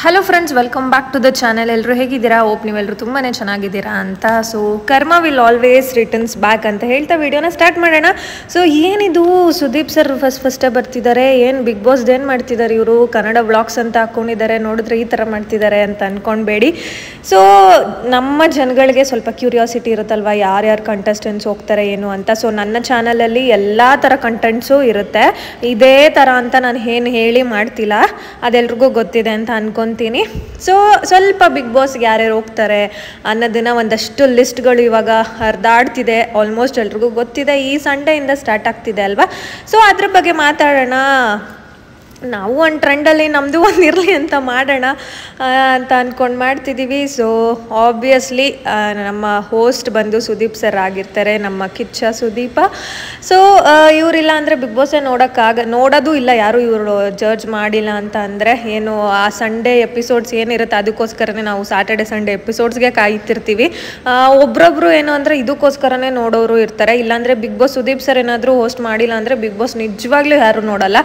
Hello friends, welcome back to the channel. ಎಲ್ಲರೂ ಹೇಗಿದ್ದೀರಾ? Hope ನೀವೆಲ್ಲರೂ ತುಂಬಾ ಚೆನ್ನಾಗಿದ್ದೀರಾ ಅಂತ. ಸೊ ಕರ್ಮ ವಿಲ್ ಆಲ್ವೇಸ್ ರಿಟರ್ನ್ಸ್ ಬ್ಯಾಕ್ ಅಂತ ಹೇಳ್ತಾ ವಿಡಿಯೋನ ಸ್ಟಾರ್ಟ್ ಮಾಡೋಣ. ಸೊ ಏನಿದು ಸುದೀಪ್ ಸರ್ ಫಸ್ಟೇ ಬರ್ತಿದ್ದಾರೆ, ಏನು ಬಿಗ್ ಬಾಸ್ದು ಏನು ಮಾಡ್ತಿದ್ದಾರೆ ಇವರು? ಕನ್ನಡ ವ್ಲಾಗ್ಸ್ ಅಂತ ಹಾಕ್ಕೊಂಡಿದ್ದಾರೆ, ನೋಡಿದ್ರೆ ಈ ಥರ ಮಾಡ್ತಿದ್ದಾರೆ ಅಂತ ಅಂದ್ಕೊಳ್ಬೇಡಿ. ಸೊ ನಮ್ಮ ಜನಗಳಿಗೆ ಸ್ವಲ್ಪ ಕ್ಯೂರಿಯಾಸಿಟಿ ಇರುತ್ತಲ್ವ, ಯಾರ್ಯಾರು ಕಂಟೆಸ್ಟೆಂಟ್ಸ್ ಹೋಗ್ತಾರೆ ಏನು ಅಂತ. ಸೊ ನನ್ನ ಚಾನಲಲ್ಲಿ ಎಲ್ಲ ಥರ ಕಂಟೆಂಟ್ಸು ಇರುತ್ತೆ, ಇದೇ ಥರ ಅಂತ ನಾನು ಏನು ಹೇಳಿ ಮಾಡ್ತಿಲ್ಲ, ಅದೆಲ್ರಿಗೂ ಗೊತ್ತಿದೆ ಅಂತ ಅನ್ಕೊತೀನಿ. ಸೊ ಸ್ವಲ್ಪ ಬಿಗ್ ಬಾಸ್ಗೆ ಯಾರ್ಯಾರು ಹೋಗ್ತಾರೆ ಅನ್ನೋದನ್ನ ಒಂದಷ್ಟು ಲಿಸ್ಟ್ಗಳು ಇವಾಗ ಹರಿದಾಡ್ತಿದೆ, ಆಲ್ಮೋಸ್ಟ್ ಎಲ್ರಿಗೂ ಗೊತ್ತಿದೆ. ಈ ಸಂಡೆಯಿಂದ ಸ್ಟಾರ್ಟ್ ಆಗ್ತಿದೆ ಅಲ್ವಾ? ಸೊ ಅದ್ರ ಬಗ್ಗೆ ಮಾತಾಡೋಣ. ನಾವು ಒಂದು ಟ್ರೆಂಡಲ್ಲಿ ನಮ್ಮದು ಒಂದು ಇರಲಿ ಅಂತ ಮಾಡೋಣ ಅಂತ ಅಂದ್ಕೊಂಡು ಮಾಡ್ತಿದ್ದೀವಿ. ಸೊ ಆಬ್ವಿಯಸ್ಲಿ ನಮ್ಮ ಹೋಸ್ಟ್ ಬಂದು ಸುದೀಪ್ ಸರ್ ಆಗಿರ್ತಾರೆ, ನಮ್ಮ ಕಿಚ್ಚ ಸುದೀಪ. ಸೊ ಇವರಿಲ್ಲ ಅಂದರೆ ಬಿಗ್ ಬಾಸೇ ನೋಡೋದು ಇಲ್ಲ ಯಾರು, ಇವರು ಜಡ್ಜ್ ಮಾಡಿಲ್ಲ ಅಂತ ಅಂದರೆ ಏನು ಆ ಸಂಡೇ ಎಪಿಸೋಡ್ಸ್ ಏನಿರುತ್ತೆ ಅದಕ್ಕೋಸ್ಕರನೇ ನಾವು ಸ್ಯಾಟರ್ಡೆ ಸಂಡೇ ಎಪಿಸೋಡ್ಸ್ಗೆ ಕಾಯ್ತಿರ್ತೀವಿ. ಒಬ್ರೊಬ್ರು ಏನು ಅಂದರೆ ಇದಕ್ಕೋಸ್ಕರನೇ ನೋಡೋರು ಇರ್ತಾರೆ. ಇಲ್ಲಾಂದರೆ ಬಿಗ್ ಬಾಸ್ ಸುದೀಪ್ ಸರ್ ಏನಾದರೂ ಹೋಸ್ಟ್ ಮಾಡಿಲ್ಲ ಅಂದರೆ ಬಿಗ್ ಬಾಸ್ ನಿಜವಾಗ್ಲೂ ಯಾರು ನೋಡಲ್ಲ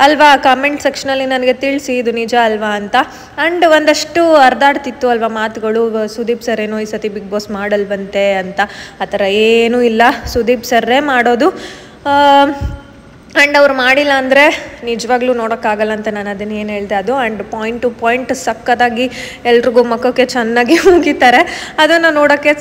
ಅಲ್ವಾ? ಕಾಮೆಂಟ್ ಸೆಕ್ಷನಲ್ಲಿ ನನಗೆ ತಿಳಿಸಿ ಇದು ನಿಜ ಅಲ್ವಾ ಅಂತ. ಆ್ಯಂಡ್ ಒಂದಷ್ಟು ಹರಿದಾಡ್ತಿತ್ತು ಅಲ್ವಾ ಮಾತುಗಳು, ಸುದೀಪ್ ಸರ್ ಏನೋ ಈ ಸತಿ ಬಿಗ್ ಬಾಸ್ ಮಾಡಲ್ವಂತೆ ಅಂತ. ಆ ಥರ ಏನೂ ಇಲ್ಲ, ಸುದೀಪ್ ಸರ್ರೇ ಮಾಡೋದು. ಆ್ಯಂಡ್ ಅವ್ರು ಮಾಡಿಲ್ಲ ಅಂದರೆ ನಿಜವಾಗ್ಲೂ ನೋಡೋಕ್ಕಾಗಲ್ಲ ಅಂತ ನಾನು ಅದನ್ನು ಏನು ಹೇಳಿದೆ ಅದು. ಆ್ಯಂಡ್ ಪಾಯಿಂಟ್ ಟು ಪಾಯಿಂಟ್ ಸಕ್ಕತ್ತಾಗಿ ಎಲ್ರಿಗೂ ಮುಖಕ್ಕೆ ಚೆನ್ನಾಗಿ ಮುಗಿತಾರೆ, ಅದನ್ನು ನೋಡೋಕ್ಕೆ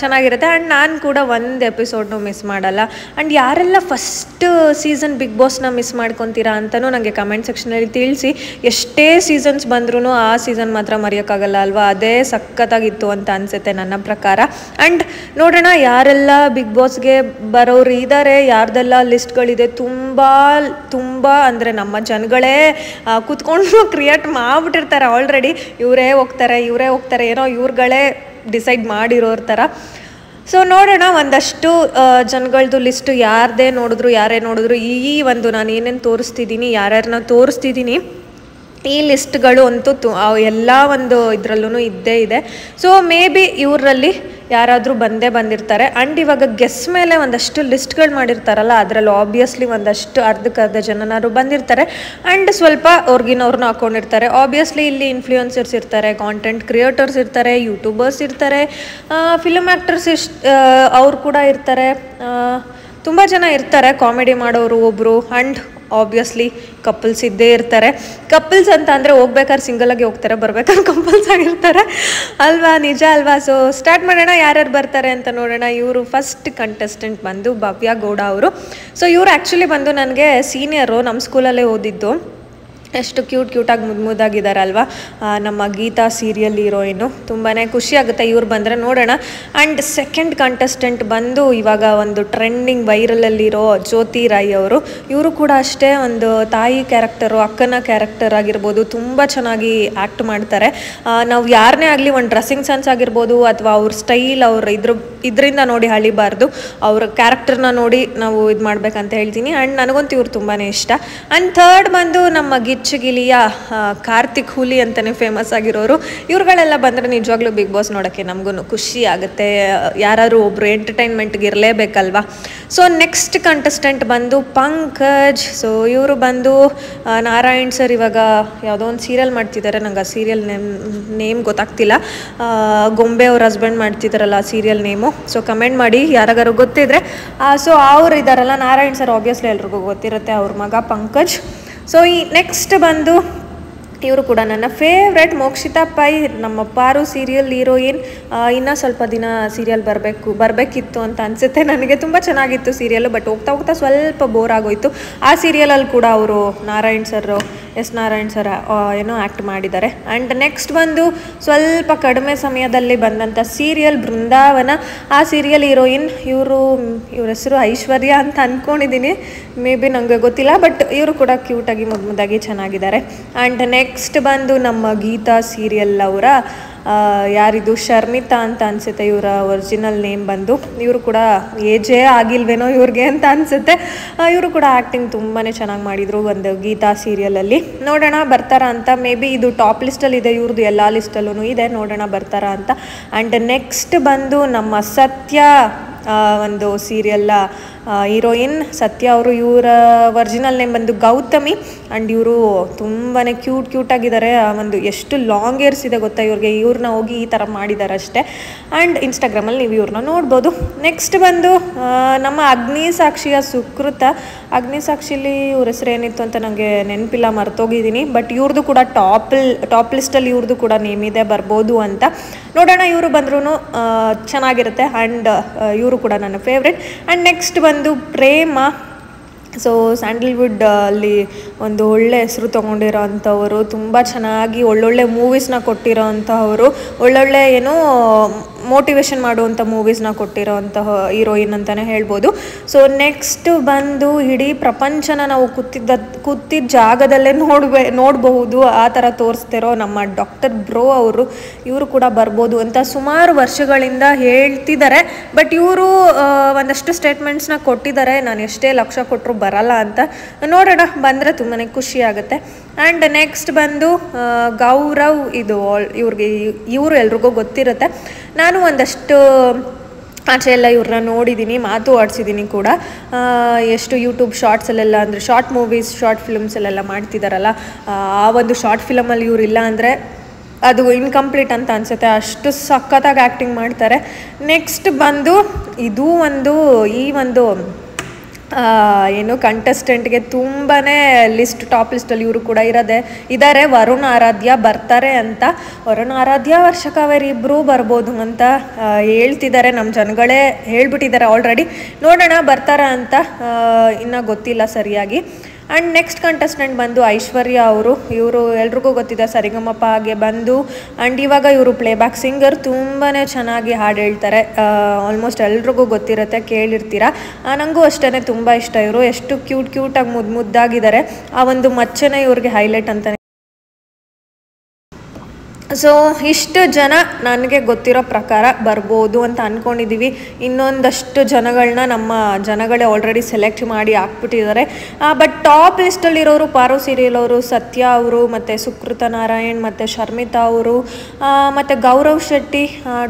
ಚೆನ್ನಾಗಿರುತ್ತೆ. ಆ್ಯಂಡ್ ನಾನು ಕೂಡ ಒಂದು ಎಪಿಸೋಡ್ನು ಮಿಸ್ ಮಾಡಲ್ಲ. ಆ್ಯಂಡ್ ಯಾರೆಲ್ಲ ಫಸ್ಟ್ ಸೀಸನ್ ಬಿಗ್ ಬಾಸ್ನ ಮಿಸ್ ಮಾಡ್ಕೊತೀರಾ ಅಂತಲೂ ನನಗೆ ಕಮೆಂಟ್ ಸೆಕ್ಷನಲ್ಲಿ ತಿಳಿಸಿ. ಎಷ್ಟೇ ಸೀಸನ್ಸ್ ಬಂದ್ರೂ ಆ ಸೀಸನ್ ಮಾತ್ರ ಮರೆಯೋಕ್ಕಾಗಲ್ಲ ಅಲ್ವಾ? ಅದೇ ಸಕ್ಕತ್ತಾಗಿತ್ತು ಅಂತ ಅನಿಸುತ್ತೆ ನನ್ನ ಪ್ರಕಾರ. ಆ್ಯಂಡ್ ನೋಡೋಣ ಯಾರೆಲ್ಲ ಬಿಗ್ ಬಾಸ್ಗೆ ಬರೋರು ಇದ್ದಾರೆ, ಯಾರ್ದೆಲ್ಲ ಲಿಸ್ಟ್ಗಳಿದೆ. ತುಂಬ ಅಂದರೆ ನಮ್ಮ ಜನಗಳೇ ಕೂತ್ಕೊಂಡು ಕ್ರಿಯೇಟ್ ಮಾಡಿಬಿಟ್ಟಿರ್ತಾರೆ ಆಲ್ರೆಡಿ. ಇವರೇ ಹೋಗ್ತಾರೆ ಏನೋ ಇವ್ರುಗಳೇ ಡಿಸೈಡ್ ಮಾಡಿರೋರ ಥರ. ಸೊ ನೋಡೋಣ ಒಂದಷ್ಟು ಜನಗಳದ್ದು ಲಿಸ್ಟು ಯಾರೇ ನೋಡಿದ್ರು ಈ ಒಂದು ನಾನು ಏನೇನು ತೋರಿಸ್ತಿದ್ದೀನಿ, ಯಾರ್ಯಾರನ್ನ ತೋರಿಸ್ತಿದ್ದೀನಿ, ಈ ಲಿಸ್ಟ್ಗಳು ಅಂತೂ ಎಲ್ಲ ಒಂದು ಇದರಲ್ಲೂ ಇದ್ದೇ ಇದೆ. ಸೊ ಮೇ ಬಿ ಇವರಲ್ಲಿ ಯಾರಾದರೂ ಬಂದಿರ್ತಾರೆ. ಆ್ಯಂಡ್ ಇವಾಗ ಗೆಸ್ ಮೇಲೆ ಒಂದಷ್ಟು ಲಿಸ್ಟ್ಗಳು ಮಾಡಿರ್ತಾರಲ್ಲ, ಅದರಲ್ಲಿ ಆಬ್ವಿಯಸ್ಲಿ ಒಂದಷ್ಟು ಅರ್ಧಕ್ಕರ್ಧ ಜನನಾರು ಬಂದಿರ್ತಾರೆ. ಆ್ಯಂಡ್ ಸ್ವಲ್ಪ ಅವ್ರಿಗಿನವ್ರನ್ನ ಹಾಕ್ಕೊಂಡಿರ್ತಾರೆ. ಆಬ್ವಿಯಸ್ಲಿ ಇಲ್ಲಿ ಇನ್ಫ್ಲೂಯೆನ್ಸರ್ಸ್ ಇರ್ತಾರೆ, ಕಾಂಟೆಂಟ್ ಕ್ರಿಯೇಟರ್ಸ್ ಇರ್ತಾರೆ, ಯೂಟ್ಯೂಬರ್ಸ್ ಇರ್ತಾರೆ, ಫಿಲ್ಮ್ ಆ್ಯಕ್ಟರ್ಸ್ ಅವ್ರು ಕೂಡ ಇರ್ತಾರೆ, ತುಂಬ ಜನ ಇರ್ತಾರೆ, ಕಾಮಿಡಿ ಮಾಡೋರು ಒಬ್ಬರು. ಆ್ಯಂಡ್ ಆಬ್ವಿಯಸ್ಲಿ ಕಪಲ್ಸ್ ಇದ್ದೇ ಇರ್ತಾರೆ. ಕಪಲ್ಸ್ ಅಂತ ಅಂದರೆ ಹೋಗ್ಬೇಕಾದ್ರೆ ಸಿಂಗಲಾಗಿ ಹೋಗ್ತಾರೆ, ಬರ್ಬೇಕಾದ್ರೆ ಕಂಪಲ್ಸ್ ಆಗಿರ್ತಾರೆ ಅಲ್ವಾ? ನಿಜ ಅಲ್ವಾ? ಸೊ ಸ್ಟಾರ್ಟ್ ಮಾಡೋಣ, ಯಾರ್ಯಾರು ಬರ್ತಾರೆ ಅಂತ ನೋಡೋಣ. ಇವರು ಫಸ್ಟ್ ಕಂಟೆಸ್ಟೆಂಟ್ ಬಂದು ಭವ್ಯ ಗೌಡ ಅವರು. ಸೊ ಇವರು ಆ್ಯಕ್ಚುಲಿ ಬಂದು ನನಗೆ ಸೀನಿಯರು, ನಮ್ಮ ಸ್ಕೂಲಲ್ಲೇ ಓದಿದ್ದು. ಎಷ್ಟು ಕ್ಯೂಟಾಗಿ ಮುದ್ದಾಗಿದ್ದಾರೆ ಅಲ್ವಾ? ನಮ್ಮ ಗೀತಾ ಸೀರಿಯಲ್ ಹೀರೋಯಿನು. ತುಂಬಾ ಖುಷಿ ಆಗುತ್ತೆ ಇವ್ರು ಬಂದರೆ. ನೋಡೋಣ. ಆ್ಯಂಡ್ ಸೆಕೆಂಡ್ ಕಂಟೆಸ್ಟೆಂಟ್ ಬಂದು ಇವಾಗ ಒಂದು ಟ್ರೆಂಡಿಂಗ್ ವೈರಲಲ್ಲಿರೋ ಜ್ಯೋತಿ ರಾಯ್ ಅವರು. ಇವರು ಕೂಡ ಅಷ್ಟೇ ಒಂದು ತಾಯಿ ಕ್ಯಾರೆಕ್ಟರು, ಅಕ್ಕನ ಕ್ಯಾರೆಕ್ಟರ್ ಆಗಿರ್ಬೋದು, ತುಂಬ ಚೆನ್ನಾಗಿ ಆ್ಯಕ್ಟ್ ಮಾಡ್ತಾರೆ. ನಾವು ಯಾರನ್ನೇ ಆಗಲಿ ಒಂದು ಡ್ರೆಸ್ಸಿಂಗ್ ಸೆನ್ಸ್ ಆಗಿರ್ಬೋದು ಅಥವಾ ಅವ್ರ ಸ್ಟೈಲ್, ಅವ್ರ ಇದರಿಂದ ನೋಡಿ ಅಳಿಬಾರ್ದು, ಅವ್ರ ಕ್ಯಾರೆಕ್ಟರ್ನ ನೋಡಿ ನಾವು ಇದು ಮಾಡ್ಬೇಕಂತ ಹೇಳ್ತೀನಿ. ಆ್ಯಂಡ್ ನನಗಂತೂ ಇವ್ರು ತುಂಬಾ ಇಷ್ಟ. ಆ್ಯಂಡ್ ಥರ್ಡ್ ಬಂದು ನಮ್ಮ ಗಿಚ್ಚಗಿಲಿಯ ಕಾರ್ತಿಕ್ ಹುಲಿ ಅಂತಲೇ ಫೇಮಸ್ ಆಗಿರೋರು. ಇವ್ರುಗಳೆಲ್ಲ ಬಂದರೆ ನಿಜವಾಗ್ಲೂ ಬಿಗ್ ಬಾಸ್ ನೋಡೋಕ್ಕೆ ನಮಗೂ ಖುಷಿ ಆಗುತ್ತೆ. ಯಾರು ಒಬ್ಬರು ಎಂಟರ್ಟೈನ್ಮೆಂಟ್ಗೆ ಇರಲೇಬೇಕಲ್ವಾ? ಸೊ ನೆಕ್ಸ್ಟ್ ಕಂಟೆಸ್ಟೆಂಟ್ ಬಂದು ಪಂಕಜ್. ಸೊ ಇವರು ಬಂದು ನಾರಾಯಣ್ ಸರ್ ಇವಾಗ ಯಾವುದೋ ಒಂದು ಸೀರಿಯಲ್ ಮಾಡ್ತಿದ್ದಾರೆ, ನಂಗೆ ಆ ಸೀರಿಯಲ್ ನೇಮ್ ಗೊತ್ತಾಗ್ತಿಲ್ಲ. ಗೊಂಬೆ ಅವ್ರ ಹಸ್ಬೆಂಡ್ ಮಾಡ್ತಿದ್ದಾರಲ್ಲ ಆ ಸೀರಿಯಲ್ ನೇಮು. ಸೊ ಕಮೆಂಟ್ ಮಾಡಿ ಯಾರಿಗಾರು ಗೊತ್ತಿದ್ರೆ. ಸೊ ಅವ್ರು ಇದ್ದಾರಲ್ಲ ನಾರಾಯಣ್ ಸರ್, ಆಬ್ವಿಯಸ್ಲಿ ಎಲ್ರಿಗೂ ಗೊತ್ತಿರುತ್ತೆ, ಅವ್ರ ಮಗ ಪಂಕಜ್. ಸೊ ಈ ನೆಕ್ಸ್ಟ್ ಬಂದು ಇವರು ಕೂಡ ನನ್ನ ಫೇವ್ರೆಟ್ ಮೋಕ್ಷಿತಾ ಪೈ, ನಮ್ಮ ಪಾರು ಸೀರಿಯಲ್ ಹೀರೋಯಿನ್. ಇನ್ನೂ ಸ್ವಲ್ಪ ದಿನ ಸೀರಿಯಲ್ ಬರಬೇಕಿತ್ತು ಅಂತ ಅನಿಸುತ್ತೆ ನನಗೆ. ತುಂಬ ಚೆನ್ನಾಗಿತ್ತು ಸೀರಿಯಲ್ಲು, ಬಟ್ ಹೋಗ್ತಾ ಸ್ವಲ್ಪ ಬೋರ್ ಆಗೋಯ್ತು. ಆ ಸೀರಿಯಲಲ್ಲಿ ಕೂಡ ಅವರು ನಾರಾಯಣ್ ಸರ್ ಏನೋ ಆ್ಯಕ್ಟ್ ಮಾಡಿದ್ದಾರೆ. ಆ್ಯಂಡ್ ನೆಕ್ಸ್ಟ್ ಬಂದು ಸ್ವಲ್ಪ ಕಡಿಮೆ ಸಮಯದಲ್ಲಿ ಬಂದಂಥ ಸೀರಿಯಲ್ ಬೃಂದಾವನ. ಆ ಸೀರಿಯಲ್ ಹೀರೋಯಿನ್ ಇವ್ರ ಹೆಸರು ಐಶ್ವರ್ಯ ಅಂತ ಅಂದ್ಕೊಂಡಿದ್ದೀನಿ, ಮೇ ಬಿ ನನಗೆ ಗೊತ್ತಿಲ್ಲ, ಬಟ್ ಇವರು ಕೂಡ ಕ್ಯೂಟಾಗಿ ಮುದ್ದಾಗಿ ಚೆನ್ನಾಗಿದ್ದಾರೆ. ಆ್ಯಂಡ್ ನೆಕ್ಸ್ಟ್ ಬಂದು ನಮ್ಮ ಗೀತಾ ಸೀರಿಯಲ್ ಅವರ ಯಾರಿದು ಶರ್ಮಿತಾ ಅಂತ ಅನಿಸುತ್ತೆ ಇವರ ಒರಿಜಿನಲ್ ನೇಮ್ ಬಂದು. ಇವರು ಕೂಡ ಏಜೇ ಆಗಿಲ್ವೇನೋ ಇವ್ರಿಗೆ ಅಂತ ಅನಿಸುತ್ತೆ. ಇವರು ಕೂಡ ಆ್ಯಕ್ಟಿಂಗ್ ತುಂಬಾ ಚೆನ್ನಾಗಿ ಮಾಡಿದರು ಒಂದು ಗೀತಾ ಸೀರಿಯಲಲ್ಲಿ. ನೋಡೋಣ ಬರ್ತಾರಾ ಅಂತ. ಮೇ ಬಿ ಇದು ಟಾಪ್ ಲಿಸ್ಟಲ್ಲಿದೆ, ಇವ್ರದ್ದು ಎಲ್ಲ ಲಿಸ್ಟಲ್ಲೂ ಇದೆ, ನೋಡೋಣ ಬರ್ತಾರಾ ಅಂತ. ಆ್ಯಂಡ್ ನೆಕ್ಸ್ಟ್ ಬಂದು ನಮ್ಮ ಸತ್ಯ. ಒಂದು ಸೀರಿಯಲ್ ಹೀರೋಯಿನ್ ಸತ್ಯ ಅವರು. ಇವರ ಒರಿಜಿನಲ್ ನೇಮ್ ಬಂದು ಗೌತಮಿ ಆ್ಯಂಡ್ ಇವರು ತುಂಬಾ ಕ್ಯೂಟಾಗಿದ್ದಾರೆ. ಒಂದು ಎಷ್ಟು ಲಾಂಗ್ ಏರ್ಸ್ ಇದೆ ಗೊತ್ತಾ ಇವ್ರಿಗೆ. ಇವ್ರನ್ನ ಹೋಗಿ ಈ ಥರ ಮಾಡಿದ್ದಾರೆ ಅಷ್ಟೇ. ಆ್ಯಂಡ್ ಇನ್ಸ್ಟಾಗ್ರಾಮಲ್ಲಿ ನೀವು ಇವ್ರನ್ನ ನೋಡ್ಬೋದು. ನೆಕ್ಸ್ಟ್ ಬಂದು ನಮ್ಮ ಅಗ್ನಿಸಾಕ್ಷಿಯ ಸುಕೃತ. ಅಗ್ನಿಸಾಕ್ಷಿಲಿ ಇವ್ರ ಹೆಸರು ಏನಿತ್ತು ಅಂತ ನನಗೆ ನೆನಪಿಲ್ಲ, ಮರ್ತೋಗಿದ್ದೀನಿ. ಬಟ್ ಇವ್ರದ್ದು ಕೂಡ ಟಾಪ್ ಲಿಸ್ಟಲ್ಲಿ ಇವ್ರದ್ದು ಕೂಡ ನೇಮ್ ಇದೆ, ಬರ್ಬೋದು ಅಂತ ನೋಡೋಣ. ಇವರು ಬಂದ್ರೂ ಚೆನ್ನಾಗಿರುತ್ತೆ ಆ್ಯಂಡ್ ಇವರು ಕೂಡ ನನ್ನ ಫೇವ್ರೆಟ್. ಆ್ಯಂಡ್ ನೆಕ್ಸ್ಟ್ ಬಂದು ಪ್ರೇಮ. ಸೊ ಸ್ಯಾಂಡಲ್ವುಡ್ ಅಲ್ಲಿ ಒಂದು ಒಳ್ಳೆ ಹೆಸರು ತೊಗೊಂಡಿರೋ ಅಂಥವರು, ತುಂಬ ಚೆನ್ನಾಗಿ ಒಳ್ಳೊಳ್ಳೆ ಮೂವೀಸ್ನ ಕೊಟ್ಟಿರೋ ಅಂಥವರು, ಒಳ್ಳೊಳ್ಳೆ ಏನೋ ಮೋಟಿವೇಶನ್ ಮಾಡುವಂಥ ಮೂವೀಸ್ನ ಕೊಟ್ಟಿರೋ ಅಂತಹ ಹೀರೋಯಿನ್ ಅಂತಲೇ ಹೇಳ್ಬೋದು. ಸೊ ನೆಕ್ಸ್ಟ್ ಬಂದು ಇಡೀ ಪ್ರಪಂಚನ ನಾವು ಕೂತಿದ್ದ ಜಾಗದಲ್ಲೇ ನೋಡಬಹುದು ಆ ಥರ ತೋರಿಸ್ತಿರೋ ನಮ್ಮ ಡಾಕ್ಟರ್ ಬ್ರೋ ಅವರು. ಇವರು ಕೂಡ ಬರ್ಬೋದು ಅಂತ ಸುಮಾರು ವರ್ಷಗಳಿಂದ ಹೇಳ್ತಿದ್ದಾರೆ. ಬಟ್ ಇವರು ಒಂದಷ್ಟು ಸ್ಟೇಟ್ಮೆಂಟ್ಸ್ನ ಕೊಟ್ಟಿದ್ದಾರೆ, ನಾನು ಎಷ್ಟೇ ಲಕ್ಷ ಕೊಟ್ಟರು ಬರಲ್ಲ ಅಂತ. ನೋಡೋಣ, ಬಂದರೆ ತುಂಬಾ ಖುಷಿ ಆಗುತ್ತೆ. ಆ್ಯಂಡ್ ನೆಕ್ಸ್ಟ್ ಬಂದು ಗೌರವ್. ಇದು ಇವರು ಎಲ್ರಿಗೂ ಗೊತ್ತಿರುತ್ತೆ. ನಾನು ಒಂದಷ್ಟು ಆಚೆ ಎಲ್ಲ ಇವ್ರನ್ನ ನೋಡಿದ್ದೀನಿ, ಮಾತು ಆಡಿಸಿದ್ದೀನಿ ಕೂಡ. ಎಷ್ಟು ಯೂಟ್ಯೂಬ್ ಶಾರ್ಟ್ಸಲ್ಲೆಲ್ಲ ಅಂದರೆ ಶಾರ್ಟ್ ಮೂವೀಸ್, ಶಾರ್ಟ್ ಫಿಲ್ಮ್ಸಲ್ಲೆಲ್ಲ ಮಾಡ್ತಿದ್ದಾರಲ್ಲ, ಆ ಒಂದು ಶಾರ್ಟ್ ಫಿಲಮಲ್ಲಿ ಇವರಿಲ್ಲ ಅಂದರೆ ಅದು ಇನ್ಕಂಪ್ಲೀಟ್ ಅಂತ ಅನಿಸುತ್ತೆ, ಅಷ್ಟು ಸಖತ್ತಾಗಿ ಆ್ಯಕ್ಟಿಂಗ್ ಮಾಡ್ತಾರೆ. ನೆಕ್ಸ್ಟ್ ಬಂದು ಇದು ಈ ಒಂದು ಏನು ಕಂಟೆಸ್ಟೆಂಟ್ಗೆ ತುಂಬಾ ಟಾಪ್ ಲಿಸ್ಟಲ್ಲಿ ಇವರು ಕೂಡ ಇದ್ದಾರೆ. ವರುಣ್ ಆರಾಧ್ಯ ಬರ್ತಾರೆ ಅಂತ. ವರುಣ್ ಆರಾಧ್ಯ, ವರ್ಷ ಕಾವೇರಿ ಇಬ್ಬರೂ ಬರ್ಬೋದು ಅಂತ ಹೇಳ್ತಿದ್ದಾರೆ. ನಮ್ಮ ಜನಗಳೇ ಹೇಳ್ಬಿಟ್ಟಿದ್ದಾರೆ ಆಲ್ರೆಡಿ. ನೋಡೋಣ ಬರ್ತಾರ ಅಂತ, ಇನ್ನೂ ಗೊತ್ತಿಲ್ಲ ಸರಿಯಾಗಿ. ಆ್ಯಂಡ್ ನೆಕ್ಸ್ಟ್ ಕಂಟೆಸ್ಟೆಂಟ್ ಬಂದು ಐಶ್ವರ್ಯ ಅವರು. ಇವರು ಎಲ್ರಿಗೂ ಗೊತ್ತಿದೆ, ಸರಿಗಮಪ ಹಾಗೆ ಬಂದು. ಆ್ಯಂಡ್ ಇವಾಗ ಇವರು ಪ್ಲೇಬ್ಯಾಕ್ ಸಿಂಗರ್, ತುಂಬಾ ಚೆನ್ನಾಗಿ ಹಾಡು ಹೇಳ್ತಾರೆ. ಆಲ್ಮೋಸ್ಟ್ ಎಲ್ರಿಗೂ ಗೊತ್ತಿರುತ್ತೆ, ಕೇಳಿರ್ತೀರ. ನನಗೂ ಅಷ್ಟೇ ತುಂಬ ಇಷ್ಟ ಇವರು. ಎಷ್ಟು ಕ್ಯೂಟಾಗಿ ಮುದ್ದಾಗಿದ್ದಾರೆ. ಆ ಒಂದು ಮಚ್ಚನೇ ಇವ್ರಿಗೆ ಹೈಲೈಟ್ ಅಂತಲೇ. ಸೊ ಇಷ್ಟು ಜನ ನನಗೆ ಗೊತ್ತಿರೋ ಪ್ರಕಾರ ಬರ್ಬೋದು ಅಂತ ಅಂದ್ಕೊಂಡಿದ್ದೀವಿ. ಇನ್ನೊಂದಷ್ಟು ಜನಗಳನ್ನ ನಮ್ಮ ಜನಗಳೇ ಆಲ್ರೆಡಿ ಸೆಲೆಕ್ಟ್ ಮಾಡಿ ಹಾಕ್ಬಿಟ್ಟಿದ್ದಾರೆ. ಬಟ್ ಟಾಪ್ ಲಿಸ್ಟಲ್ಲಿರೋರು ಪಾರು ಸೀರಿಯಲ್ ಅವರು, ಸತ್ಯ ಅವರು, ಮತ್ತು ಸುಕೃತ ನಾರಾಯಣ್, ಮತ್ತು ಶರ್ಮಿತಾ ಅವರು, ಮತ್ತು ಗೌರವ್ ಶೆಟ್ಟಿ,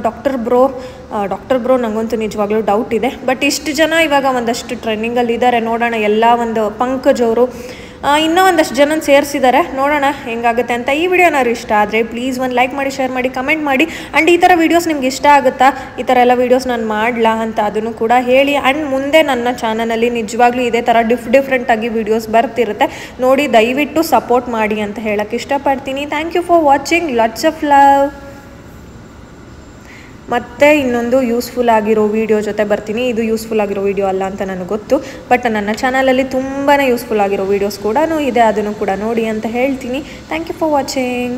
ಡಾಕ್ಟರ್ ಬ್ರೋ ನನಗಂತೂ ನಿಜವಾಗ್ಲೂ ಡೌಟ್ ಇದೆ. ಬಟ್ ಇಷ್ಟು ಜನ ಇವಾಗ ಒಂದಷ್ಟು ಟ್ರೆಂಡಿಂಗಲ್ಲಿದ್ದಾರೆ. ನೋಡೋಣ, ಎಲ್ಲ ಒಂದು ಪಂಕಜ್ ಅವರು, ಇನ್ನೂ ಒಂದಷ್ಟು ಜನ ಸೇರಿಸಿದ್ದಾರೆ. ನೋಡೋಣ ಹೆಂಗಾಗುತ್ತೆ ಅಂತ. ಈ ವಿಡಿಯೋನಾದ್ರು ಇಷ್ಟ ಆದರೆ ಪ್ಲೀಸ್ ಒಂದು ಲೈಕ್ ಮಾಡಿ, ಶೇರ್ ಮಾಡಿ, ಕಮೆಂಟ್ ಮಾಡಿ. ಆ್ಯಂಡ್ ಈ ಥರ ವೀಡಿಯೋಸ್ ನಿಮ್ಗೆ ಇಷ್ಟ ಆಗುತ್ತಾ, ಈ ಥರ ಎಲ್ಲ ವೀಡಿಯೋಸ್ ನಾನು ಮಾಡಲಾ ಅಂತ ಅದನ್ನು ಕೂಡ ಹೇಳಿ. ಆ್ಯಂಡ್ ಮುಂದೆ ನನ್ನ ಚಾನಲಲ್ಲಿ ನಿಜವಾಗ್ಲೂ ಇದೇ ಥರ ಡಿಫ್ರೆಂಟಾಗಿ ವೀಡಿಯೋಸ್ ಬರ್ತಿರುತ್ತೆ. ನೋಡಿ, ದಯವಿಟ್ಟು ಸಪೋರ್ಟ್ ಮಾಡಿ ಅಂತ ಹೇಳೋಕ್ಕೆ ಇಷ್ಟಪಡ್ತೀನಿ. Thank you for watching. Lots of love. ಮತ್ತು ಇನ್ನೊಂದು ಯೂಸ್ಫುಲ್ ಆಗಿರೋ ವೀಡಿಯೋ ಜೊತೆ ಬರ್ತೀನಿ. ಇದು ಯೂಸ್ಫುಲ್ ಆಗಿರೋ ವೀಡಿಯೋ ಅಲ್ಲ ಅಂತ ನನಗೆ ಗೊತ್ತು, ಬಟ್ ನನ್ನ ಚಾನಲಲ್ಲಿ ತುಂಬಾ ಯೂಸ್ಫುಲ್ ಆಗಿರೋ ವೀಡಿಯೋಸ್ ಕೂಡ ಇದೆ, ಅದನ್ನು ಕೂಡ ನೋಡಿ ಅಂತ ಹೇಳ್ತೀನಿ. Thank you for watching.